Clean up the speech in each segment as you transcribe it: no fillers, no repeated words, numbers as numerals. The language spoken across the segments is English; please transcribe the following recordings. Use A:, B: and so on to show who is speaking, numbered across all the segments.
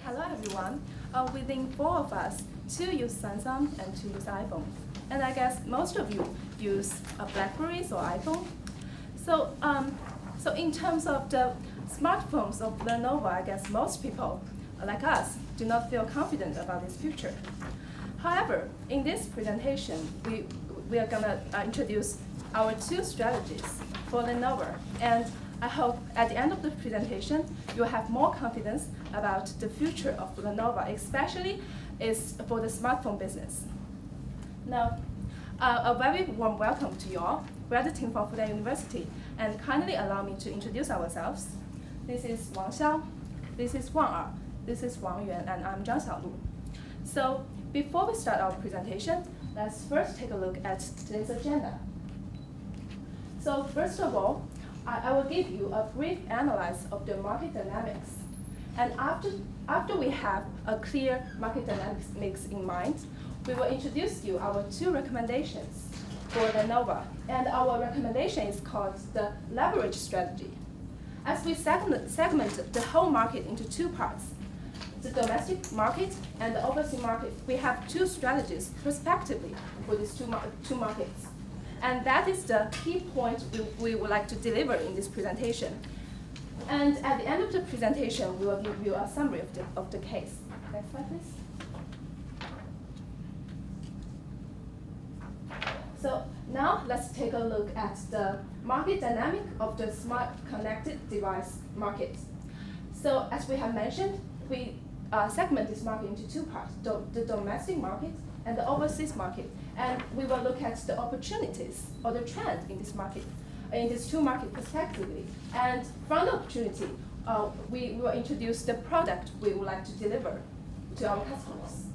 A: Hello everyone. Within 4 of us, 2 use Samsung and 2 use iPhone. And I guess most of you use Blackberries or iPhone. So in terms of the smartphones of Lenovo, I guess most people, like us, do not feel confident about its future. However, in this presentation, we are going to introduce our 2 strategies for Lenovo. And I hope at the end of the presentation, you'll have more confidence about the future of Lenovo, especially is for the smartphone business. Now, a very warm welcome to you all. We are the team from Fudan University, and kindly allow me to introduce ourselves. This is Wang Xiao, this is Wang Er, this is Wang Yuan, and I'm Zhang Xiaolu. So before we start our presentation, let's first take a look at today's agenda. So first of all, I will give you a brief analysis of the market dynamics. And after we have a clear market dynamics mix in mind, we will introduce you our 2 recommendations for Lenovo. And our recommendation is called the leverage strategy. As we segment the whole market into 2 parts, the domestic market and the overseas market, we have 2 strategies respectively for these two markets. And that is the key point we would like to deliver in this presentation. And at the end of the presentation, we will give you a summary of the case. Next slide, please. So now let's take a look at the market dynamic of the smart connected device market. So as we have mentioned, we segment this market into 2 parts, the domestic market and the overseas market. And we will look at the opportunities or the trend in this market, in these 2 markets respectively. And from the opportunity, we will introduce the product we would like to deliver to our customers.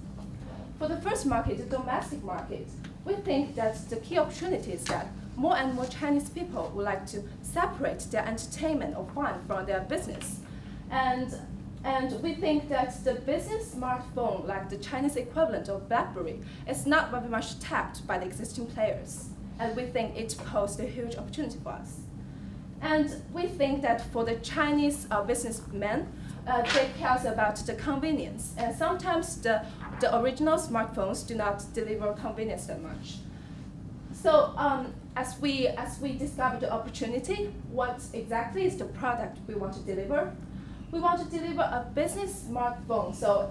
A: For the first market, the domestic market, we think that the key opportunity is that more and more Chinese people would like to separate their entertainment or fun from their business. And we think that the business smartphone, like the Chinese equivalent of BlackBerry, is not very much tapped by the existing players. And we think it poses a huge opportunity for us. And we think that for the Chinese businessmen, they care about the convenience. And sometimes the original smartphones do not deliver convenience that much. So as we discover the opportunity, what exactly is the product we want to deliver? We want to deliver a business smartphone. So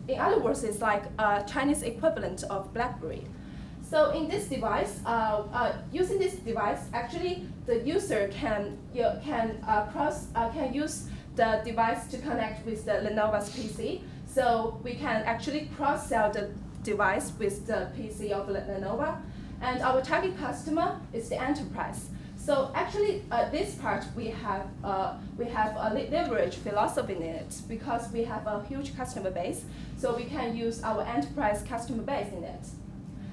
A: in other words, it's like a Chinese equivalent of BlackBerry. So in this device, using this device, actually the user can use the device to connect with the Lenovo's PC. So we can actually cross-sell the device with the PC of Lenovo. And our target customer is the enterprise. So actually, this part we have a leverage philosophy in it because we have a huge customer base. So we can use our enterprise customer base in it.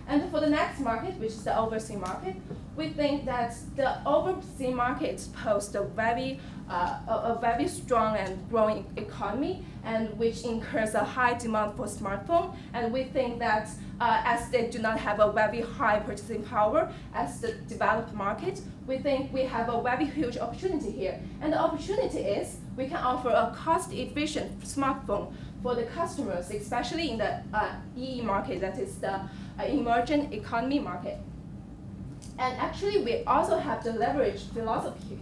A: And for the next market, which is the overseas market, we think that the overseas market poses a very strong and growing economy, and which incurs a high demand for smartphone. And we think that as they do not have a very high purchasing power as the developed market, we think we have a very huge opportunity here. And the opportunity is we can offer a cost-efficient smartphone for the customers, especially in the EE market, that is the emerging economy market. And actually, we also have the leverage philosophy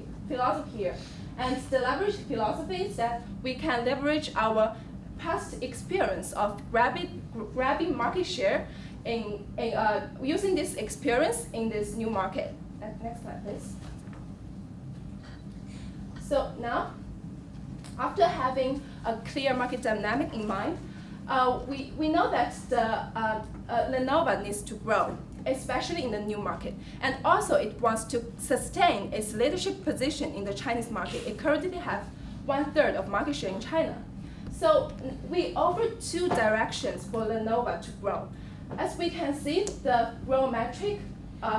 A: here. And the leverage philosophy is that we can leverage our past experience of grabbing market share in using this experience in this new market. Next slide, please. So now, after having a clear market dynamic in mind, we know that Lenovo needs to grow, especially in the new market. And also it wants to sustain its leadership position in the Chinese market. It currently has 1/3 of market share in China. So we offer 2 directions for Lenovo to grow. As we can see, the growth metric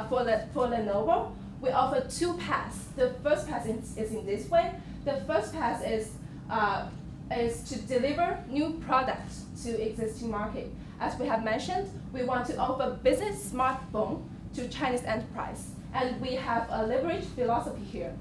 A: for Lenovo, we offer 2 paths. The first path is in this way. The first path is to deliver new products to existing market. As we have mentioned, we want to offer business smartphone to Chinese enterprise. And we have a leverage philosophy here.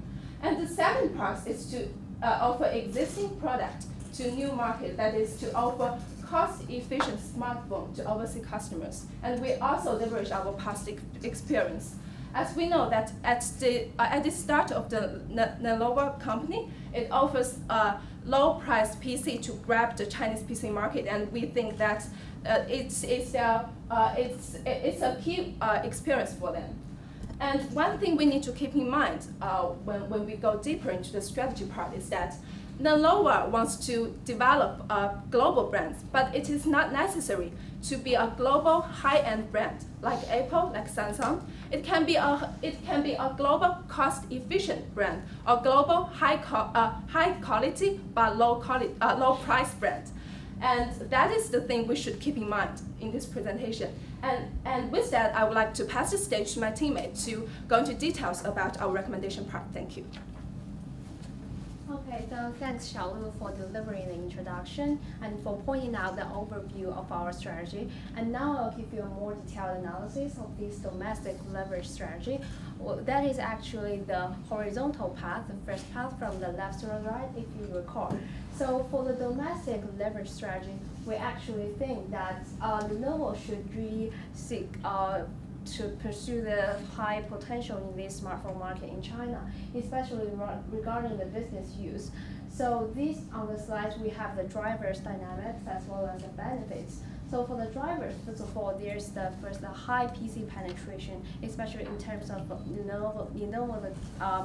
A: And the second part is to offer existing product to new market, that is to offer cost-efficient smartphone to overseas customers. And we also leverage our past experience. As we know that at the start of the Lenovo company, it offers a low-price PC to grab the Chinese PC market, and we think that it's a key experience for them. And one thing we need to keep in mind when we go deeper into the strategy part is that Lenovo wants to develop global brands, but it is not necessary to be a global high-end brand like Apple, like Samsung. It can be a global cost-efficient brand, a global high quality but low price brand. And that is the thing we should keep in mind in this presentation. And with that, I would like to pass the stage to my teammate to go into details about our recommendation part. Thank you.
B: Okay, so thanks, Xiaolu, for delivering the introduction and for pointing out the overview of our strategy. And now I'll give you a more detailed analysis of this domestic leverage strategy. Well, that is actually the horizontal path, the first path from the left to the right, if you recall. So for the domestic leverage strategy, we actually think that Lenovo should really seek to pursue the high potential in this smartphone market in China, especially regarding the business use. So this on the slides, we have the drivers dynamics as well as the benefits. So for the drivers, first of all, there's the high PC penetration, especially in terms of Lenovo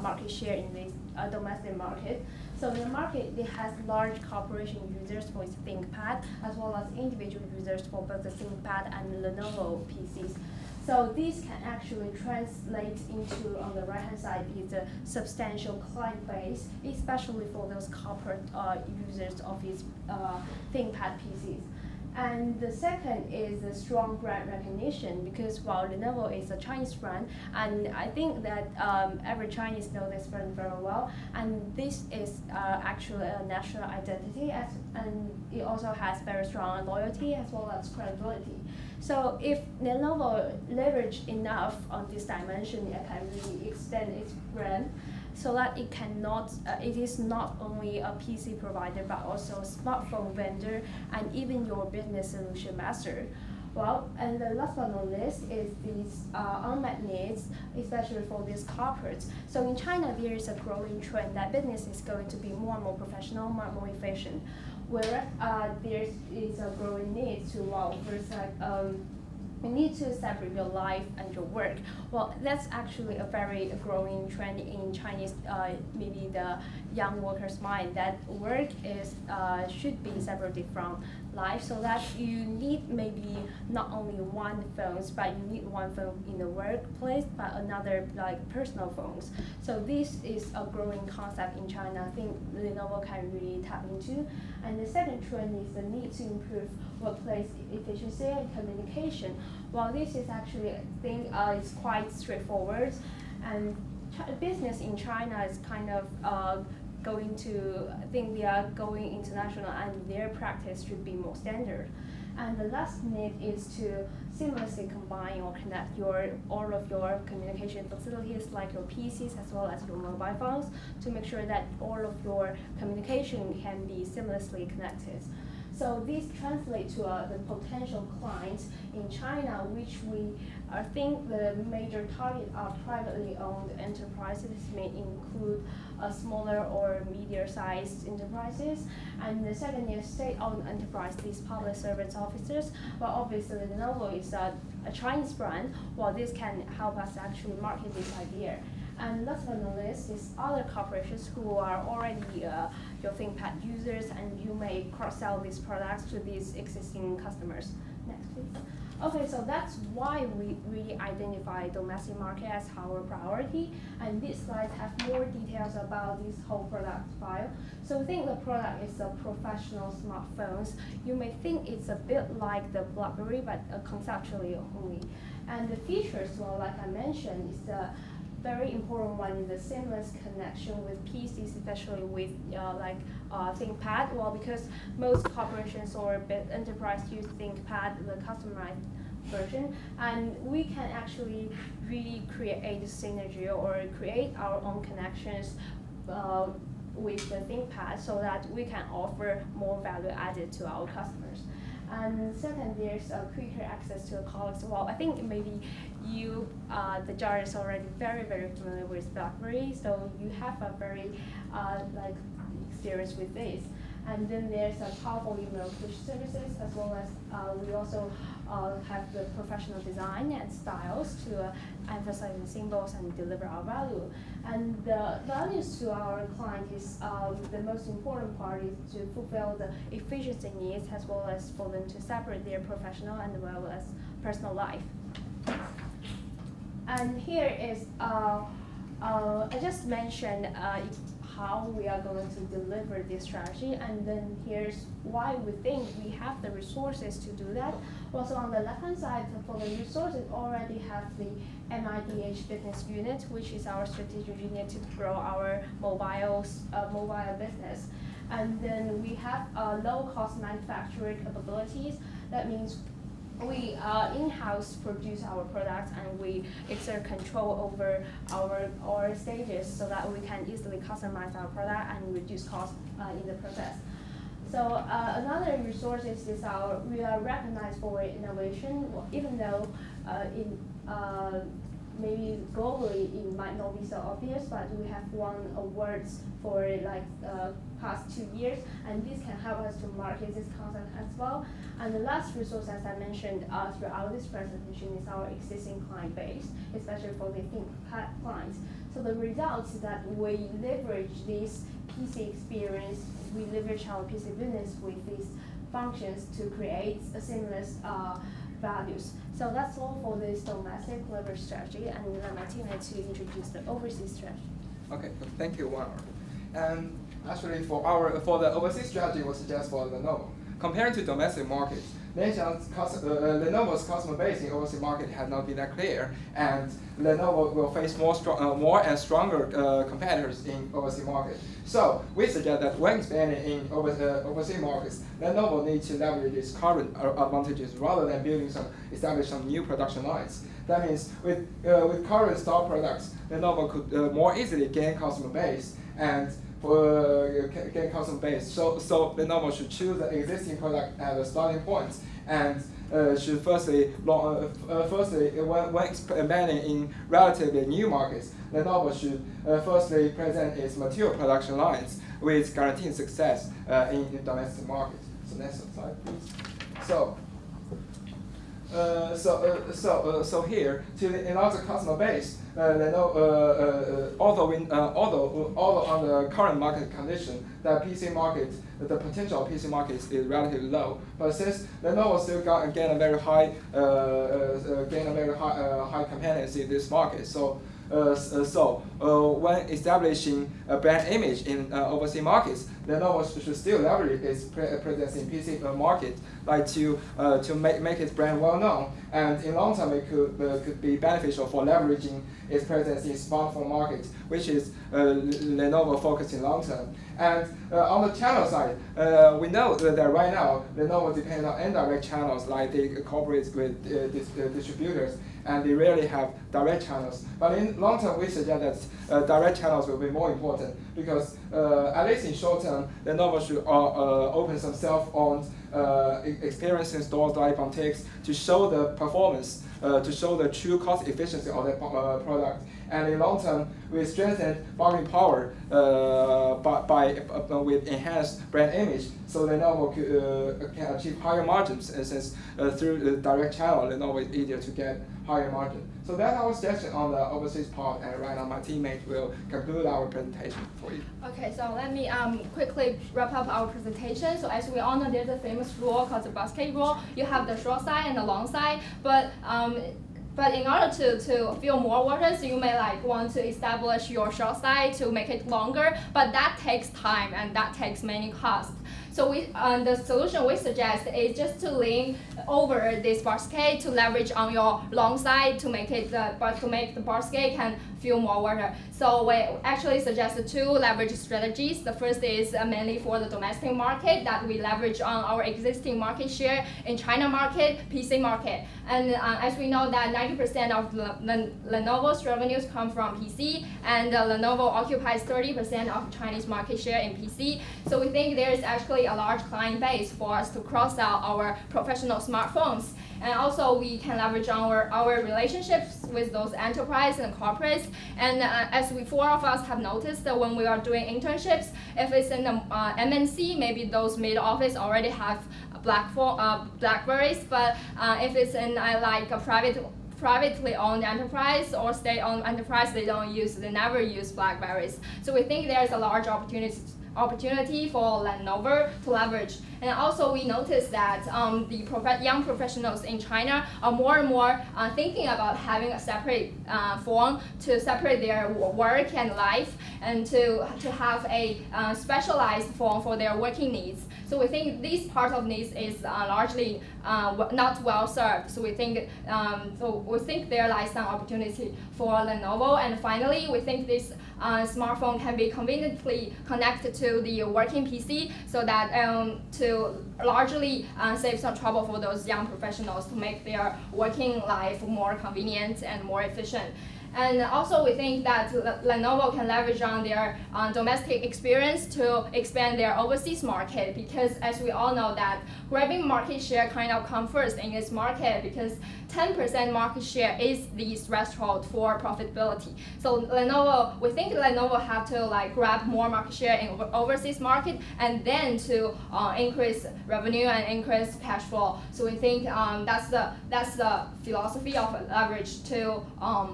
B: market share in this domestic market. So the market, it has large corporation users for its ThinkPad, as well as individual users for both the ThinkPad and Lenovo PCs. So this can actually translate into, on the right-hand side, is a substantial client base, especially for those corporate users of its ThinkPad PCs. And the second is the strong brand recognition, because while Lenovo is a Chinese brand, and I think that every Chinese know this brand very well, and this is actually a national identity, and it also has very strong loyalty as well as credibility. So if Lenovo leverage enough on this dimension, it can really extend its brand, so that it cannot, it is not only a PC provider, but also a smartphone vendor and even your business solution master. Well, and the last but not least is these unmet needs, especially for these corporates. So in China, there is a growing trend that business is going to be more and more professional, more efficient. Whereas there is a growing need to, well, first you need to separate your life and your work. Well, that's actually a very growing trend in Chinese, maybe the young workers' mind, that work is should be separated from life, so that you need maybe not only one phones, but you need one phone in the workplace, but another like personal phones. So this is a growing concept in China. I think Lenovo can really tap into. And the second trend is the need to improve workplace efficiency and communication. Well, this is actually, I think, it's quite straightforward, and business in China is kind of going to, I think they are going international, and their practice should be more standard. And the last need is to seamlessly combine or connect all of your communication facilities, like your PCs as well as your mobile phones, to make sure that all of your communication can be seamlessly connected. So this translates to the potential clients in China, which we think the major target are privately owned enterprises, may include smaller or medium-sized enterprises. And the second is state-owned enterprise, these public service officers. But obviously, Lenovo is a Chinese brand. Well, this can help us actually market this idea. And last but not least is other corporations who are already your ThinkPad users, and you may cross-sell these products to these existing customers. Next, please. Okay, so that's why we really identify domestic market as our priority, and these slides have more details about this whole product file. So we think the product is a professional smartphones. You may think it's a bit like the BlackBerry, but conceptually only. And the features, well, like I mentioned, is the very important one is the seamless connection with PCs, especially with ThinkPad. Well, because most corporations or big enterprise use ThinkPad, the customized version, and we can actually really create a synergy or create our own connections with the ThinkPad so that we can offer more value added to our customers. And second, there's a quicker access to the colleagues. Well, I think maybe you, the jar is already very, very familiar with BlackBerry, so you have a very like experience with this. And then there's a powerful email push services, as well as we also have the professional design and styles to emphasize the symbols and deliver our value. And the values to our client is the most important part is to fulfill the efficiency needs, as well as for them to separate their professional and well as personal life. And here is, I just mentioned how we are going to deliver this strategy, and then here's why we think we have the resources to do that. Also on the left-hand side, for the resources, already have the MIDH business unit, which is our strategic unit to grow our mobile business. And then we have low-cost manufacturing capabilities. That means we in-house produce our products, and we exert control over our stages so that we can easily customize our product and reduce costs in the process. So another resource is we are recognized for innovation, even though maybe globally it might not be so obvious, but we have won awards for like past 2 years, and this can help us to market this concept as well. And the last resource, as I mentioned throughout this presentation, is our existing client base, especially for the ThinkPad clients. So the result is that we leverage this PC experience, we leverage our PC business with these functions to create a seamless values. So that's all for this domestic leverage strategy, and we'll let my teammate to introduce the overseas strategy.
C: Okay, thank you, Wan. And actually, for the overseas strategy was just for Lenovo. Compared to domestic markets, Lenovo's customer base in overseas market has not been that clear, and Lenovo will face more and stronger competitors in overseas market. So we suggest that when expanding in overseas markets, Lenovo needs to leverage its current advantages rather than establish some new production lines. That means with current stock products, Lenovo could more easily gain customer base and gain customer base. So Lenovo should choose the existing product as a starting point, and should firstly, when expanding in relatively new markets, Lenovo should firstly present its material production lines with guaranteed success in domestic markets. So next slide, please. So here, to enlarge the customer base, Lenovo, although under current market condition, the potential of PC market is relatively low. But since Lenovo still gain a very high competitiveness in this market, so when establishing a brand image in overseas markets, Lenovo should still leverage its presence in PC market, like to make its brand well known, and in long term it could be beneficial for leveraging its presence in smartphone market, which is Lenovo focused in long term. And on the channel side, we know that right now Lenovo depends on indirect channels, like they cooperate with distributors, and they rarely have direct channels. But in long term, we suggest that direct channels will be more important, because at least in short term, Lenovo should open some self-owned experiencing stores like boutiques to show the performance, to show the true cost efficiency of the product. And in long term, we strengthen bargaining power with enhanced brand image, so Lenovo can achieve higher margins. And since through the direct channel, Lenovo is easier to get higher margin. So that's our suggestion on the overseas part, and right now my teammate will conclude our presentation for you.
B: Okay, so let me quickly wrap up our presentation. So as we all know, there's a famous rule called the basket rule. You have the short side and the long side, but in order to fill more waters, you may want to establish your short side to make it longer, but that takes time and that takes many costs. So the solution we suggest is just to lean over this basket to leverage on your long side to make the basket can fill more water. So we actually suggest two leverage strategies. The first is mainly for the domestic market that we leverage on our existing market share in China market, PC market. And as we know that 90% of Lenovo's revenues come from PC, and Lenovo occupies 30% of Chinese market share in PC. So we think there is actually a large client base for us to cross-sell our professional smartphones. And also we can leverage our relationships with those enterprise and corporates. And as four of us have noticed that when we are doing internships, if it's in the MNC, maybe those mid-office already have Blackberries, but if it's in like a privately owned enterprise or state-owned enterprise, they never use Blackberries. So we think there's a large opportunity for Lenovo to leverage. And also we noticed that the young professionals in China are more and more thinking about having a separate phone to separate their work and life, and to have a specialized phone for their working needs. So we think this part of needs is largely not well served. So we think there lies some opportunity for Lenovo. And finally, we think this smartphone can be conveniently connected to the working PC, so that to largely save some trouble for those young professionals to make their working life more convenient and more efficient. And also we think that Lenovo can leverage on their domestic experience to expand their overseas market, because as we all know that grabbing market share kind of comes first in this market, because 10% market share is the threshold for profitability. So we think Lenovo have to grab more market share in overseas market, and then to increase revenue and increase cash flow. So we think that's the philosophy of leverage to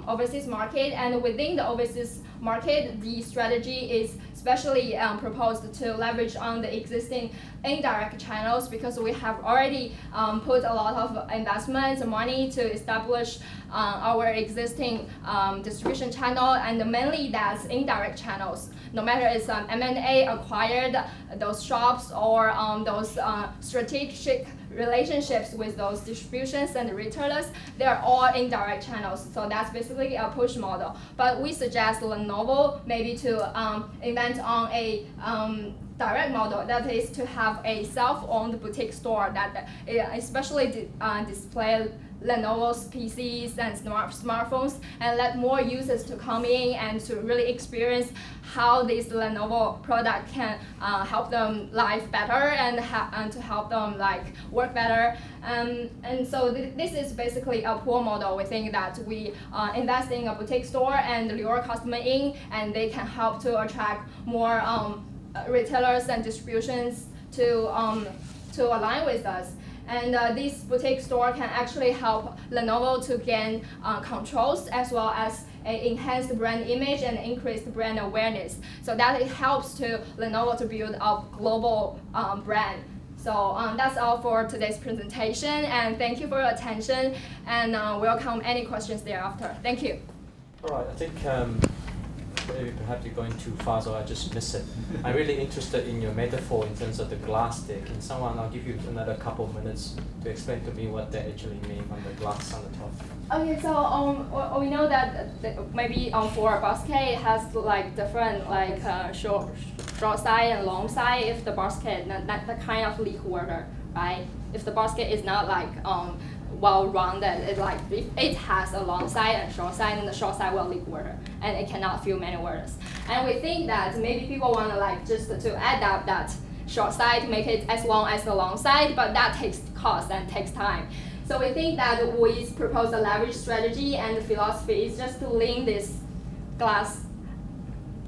B: overseas market. And within the overseas market, the strategy is especially proposed to leverage on the existing indirect channels, because we have already put a lot of investments and money to establish our existing distribution channel, and mainly that's indirect channels. No matter it's M&A acquired those shops or those strategic relationships with those distributions and retailers, they're all indirect channels. So that's basically a push model. But we suggest Lenovo maybe to invent on a direct model, that is to have a self-owned boutique store that especially display Lenovo's PCs and smartphones, and let more users to come in and to really experience how this Lenovo product can help them live better and to help them work better. And so this is basically a pull model. We think that we invest in a boutique store and lure customer in, and they can help to attract more retailers and distributions to align with us. And this boutique store can actually help Lenovo to gain controls, as well as enhance the brand image and increase the brand awareness. So that it helps to Lenovo to build a global brand. So that's all for today's presentation, and thank you for your attention, and welcome any questions thereafter. Thank you.
D: All right, I think maybe perhaps you're going too fast, or I just missed it. I'm really interested in your metaphor in terms of the glass stick. And I'll give you another couple of minutes to explain to me what they actually mean on the glass on the top.
B: Okay, so we know that maybe for a basket it has different short side and long side. If the basket not the kind of leak water, right? If the basket is not well-rounded, it has a long side and short side, and the short side will leak water, and it cannot fill many waters. And we think that maybe people want to just to adapt that short side to make it as long as the long side, but that takes cost and takes time. So we think that we propose a leverage strategy, and the philosophy is just to lean this glass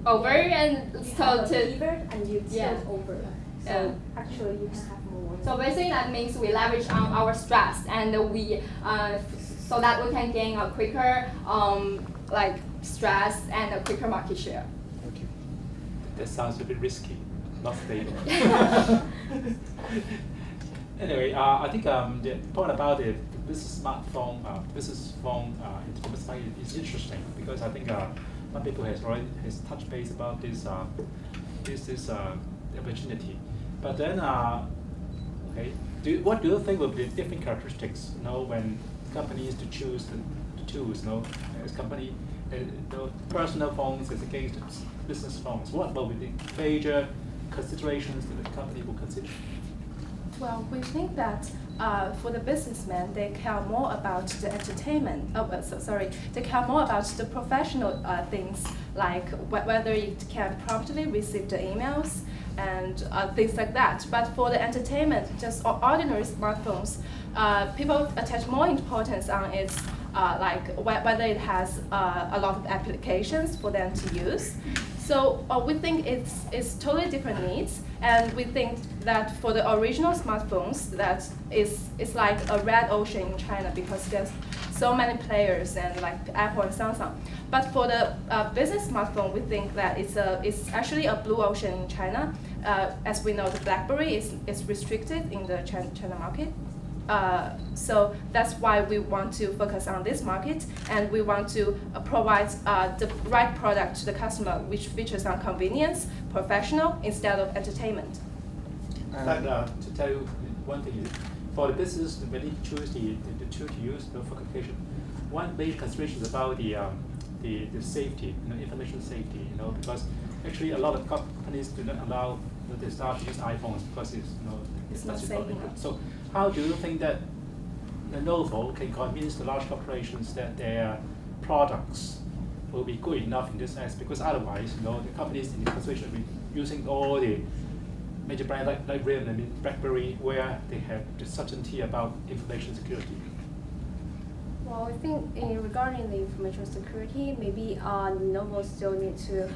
B: over, and so to
E: and you tilt over. So actually you can have more.
B: So basically that means we leverage on our stress, and we so that we can gain a quicker stress and a quicker market share.
F: Okay. That sounds a bit risky, not stable. Anyway, I think the point about the business phone in domestic market is interesting, because I think some people has touched base about this opportunity. But then, okay, what do you think will be the different characteristics, when companies to choose the tools, as company, personal phones as against business phones? What will be the major considerations that the company will consider?
A: Well, we think that for the businessmen, they care more about the entertainment. They care more about the professional things, like whether it can promptly receive the emails and things like that. But for the entertainment, just ordinary smartphones, people attach more importance on its like whether it has a lot of applications for them to use. So we think it's totally different needs, and we think that for the original smartphones, that it's like a red ocean in China because there's so many players and like Apple and Samsung. But for the business smartphone, we think that it's actually a blue ocean in China. As we know, the BlackBerry is restricted in the China market. So that's why we want to focus on this market, and we want to provide the right product to the customer, which features on convenience, professional, instead of entertainment.
F: To tell you one thing, for the business, when you choose the tool to use for communication, one major consideration is about the safety, information safety, because actually a lot of companies do not allow the staff to use iPhones because it's
A: not safe enough.
F: So how do you think that Lenovo can convince the large corporations that their products will be good enough in this sense? Because otherwise, the companies in the consideration will be using all the major brands like BlackBerry, where they have the certainty about information security.
B: Well, I think regarding the information security, maybe Lenovo still need to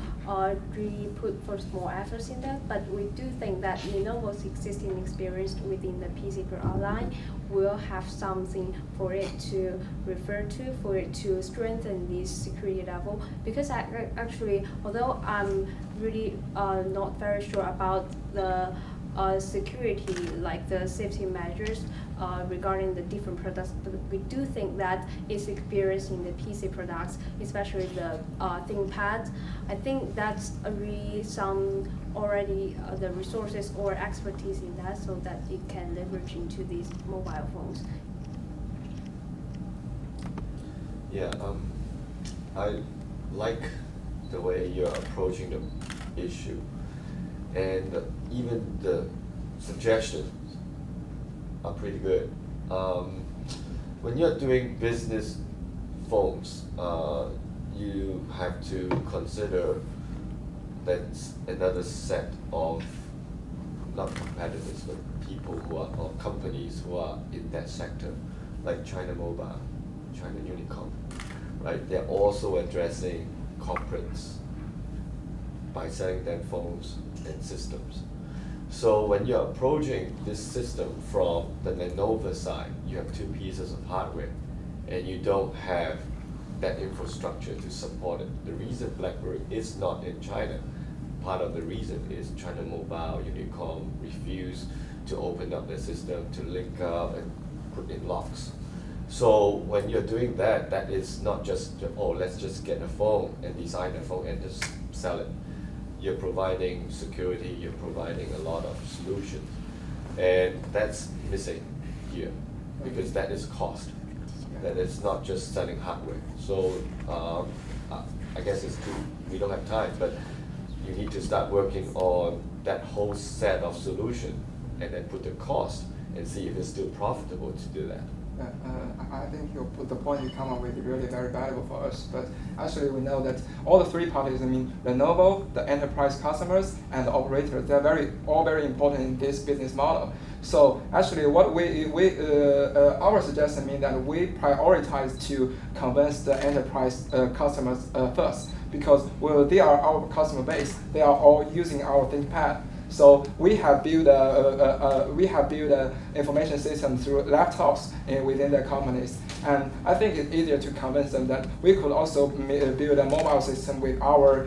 B: really put first more efforts in that. But we do think that Lenovo's existing experience within the PC per online will have something for it to refer to, for it to strengthen this security level. Because actually, although I'm really not very sure about the security, like the safety measures regarding the different products, but we do think that its experience in the PC products, especially the ThinkPad, I think that's really some already the resources or expertise in that, so that it can leverage into these mobile phones.
G: Yeah, I like the way you're approaching the issue, and even the suggestions are pretty good. When you're doing business phones, you have to consider that's another set of not competitors, but people who are, or companies who are in that sector, like China Mobile, China Unicom, right? They're also addressing corporates by selling them phones and systems. So when you're approaching this system from the Lenovo side, you have two pieces of hardware, and you don't have that infrastructure to support it. The reason BlackBerry is not in China, part of the reason is China Mobile, Unicom refused to open up the system to link up and put in locks. So when you're doing that, that is not just, oh, let's just get a phone and design a phone and just sell it. You're providing security, you're providing a lot of solutions. And that's missing here, because that is cost. That is not just selling hardware. So I guess we don't have time, but you need to start working on that whole set of solutions and then put the cost and see if it's still profitable to do that.
C: I think the point you come up with is really very valuable for us. But actually, we know that all the three parties, I mean, Lenovo, the enterprise customers, and the operators, they're all very important in this business model. So actually, what our suggestion means that we prioritize to convince the enterprise customers first, because they are our customer base. They are all using our ThinkPad. So we have built a information system through laptops within the companies, And I think it's easier to convince them that we could also build a mobile system with our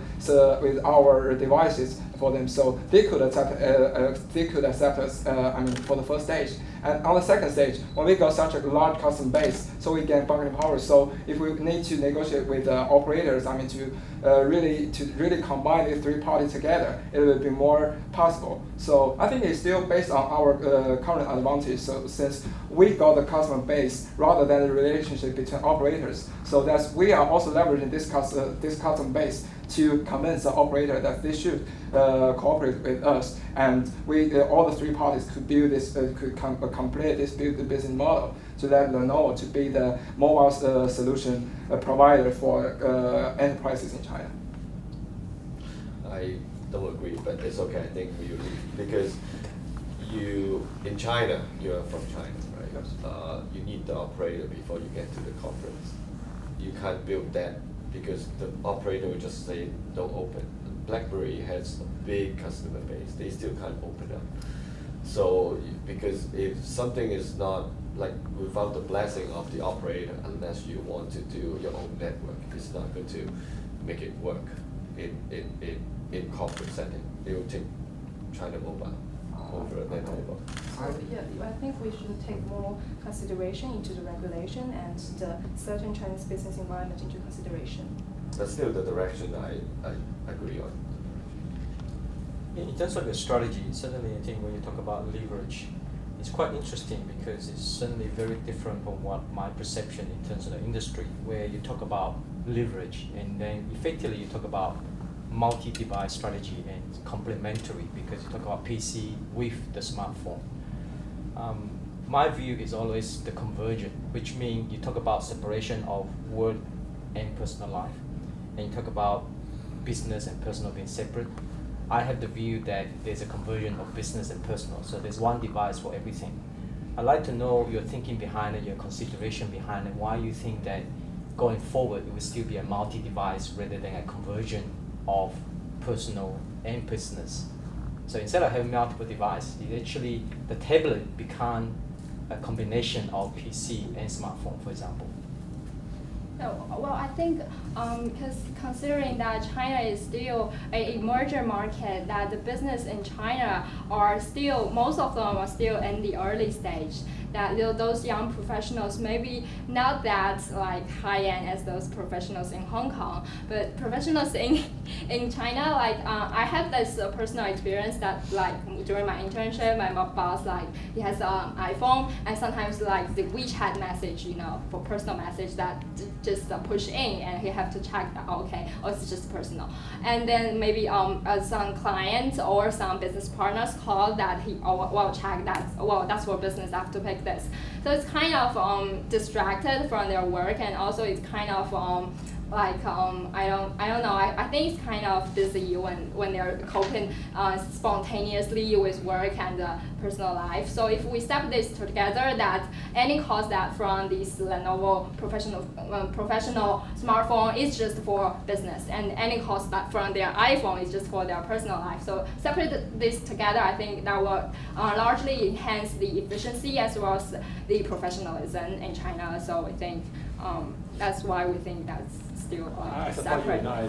C: devices for them, so they could accept us. For the first stage. And on the second stage, when we got such a large customer base, so we gain bargaining power. So if we need to negotiate with operators, to really combine the three parties together, it will be more possible. So I think it's still based on our current advantage. So since we got the customer base rather than the relationship between operators, so that we are also leveraging this customer base to convince the operator that they should cooperate with us, and all the three parties could build this, complete this business model to let Lenovo to be the mobile solution provider for enterprises in China.
G: I don't agree, but it's okay. I think we agree because in China, you're from China, right?
C: Yes.
G: You need the operator before you get to the conference. You can't build that because the operator will just say don't open. BlackBerry has a big customer base; they still can't open up. So because if something is not like without the blessing of the operator, unless you want to do your own network, it's not going to make it work in corporate setting. They will take China Mobile over Lenovo.
A: So yeah, I think we should take more consideration into the regulation and the certain Chinese business environment into consideration.
G: That's still the direction I agree on.
D: In terms of your strategy, certainly I think when you talk about leverage, it's quite interesting because it's certainly very different from what my perception in terms of the industry, where you talk about leverage and then effectively you talk about multi-device strategy and complementary because you talk about PC with the smartphone. My view is always the conversion, which means you talk about separation of work and personal life, and you talk about business and personal being separate. I have the view that there's a conversion of business and personal, so there's one device for everything. I'd like to know your thinking behind it, your consideration behind it, why you think that going forward it will still be a multi-device rather than a conversion of personal and business. So instead of having multiple devices, it actually, the tablet become a combination of PC and smartphone, for example.
B: Well, I think because considering that China is still an emerging market, that the business in China are still, most of them are still in the early stage. That those young professionals maybe not that like high-end as those professionals in Hong Kong, but professionals in China, like I have this personal experience that like during my internship, my boss like he has an iPhone and sometimes like the WeChat message, for personal message that just push in and he have to check that okay, or it's just personal. And then maybe some clients or some business partners call that he check that that's for business, I have to pick this. So it's kind of distracted from their work, and also it's kind of I don't know. I think it's kind of busy when they're coping spontaneously with work and personal life. So if we step this together, that any cost that from this Lenovo professional smartphone is just for business, and any cost that from their iPhone is just for their personal life. So separate this together, I think that will largely enhance the efficiency as well as the professionalism in China. So I think that's why we think that's still
F: I support you
B: separate.
F: not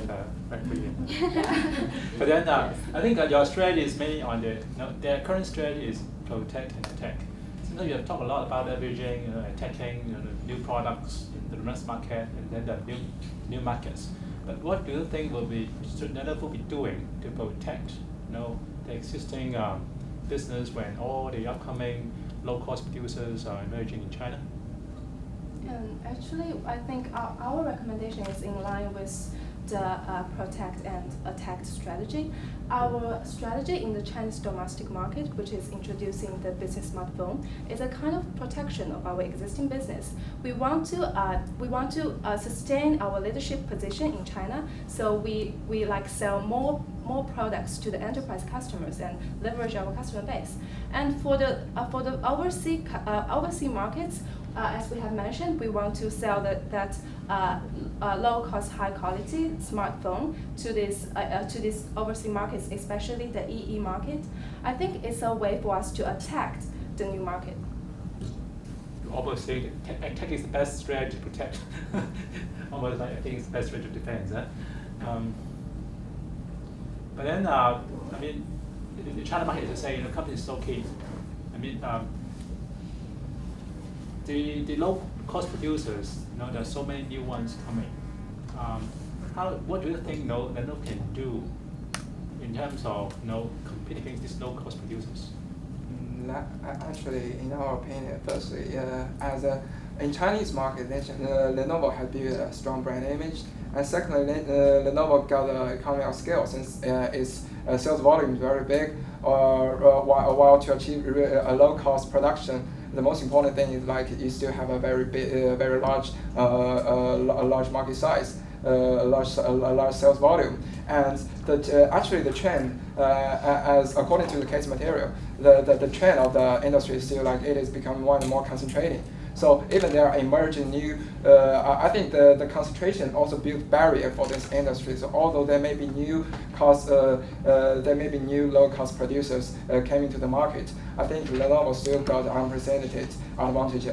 F: But then I think your strategy is mainly on their current strategy is protect and attack. So you have talked a lot about leveraging, attacking the new products in the domestic market and then the new markets. But what do you think Lenovo will be doing to protect the existing business when all the upcoming low-cost producers are emerging in China?
A: Actually, I think our recommendation is in line with the protect and attack strategy. Our strategy in the Chinese domestic market, which is introducing the business smartphone, is a kind of protection of our existing business. We want to sustain our leadership position in China, so we like sell more products to the enterprise customers and leverage our customer base. And for the overseas markets, as we have mentioned, we want to sell that low-cost, high-quality smartphone to these overseas markets, especially the EE market. I think it's a way for us to attack the new market.
F: almost say attack is the best strategy to protect. Almost like I think it's the best strategy to defend. But then, I mean, the China market, as I say, the company is so key. I mean, the low-cost producers, there are so many new ones coming. What do you think Lenovo can do in terms of competing against these low-cost producers?
C: Actually, in our opinion, firstly, in Chinese market, Lenovo has built a strong brand image, and secondly, Lenovo got an economy of scale since its sales volume is very big. While to achieve a low-cost production, the most important thing is you still have a very big, very large, large market size, a large sales volume, and actually the trend, as according to the case material, the trend of the industry is still it is becoming more and more concentrating. So even there are emerging new, I think the concentration also builds barrier for this industry. So although there may be new low-cost producers came into the market, I think Lenovo still got unprecedented advantage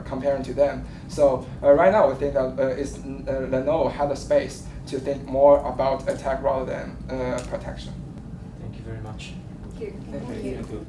C: comparing to them. So right now we think that Lenovo had the space to think more about attack rather than protection.
D: Thank you very much.
E: Thank you.
C: Thank you.
F: Thank you.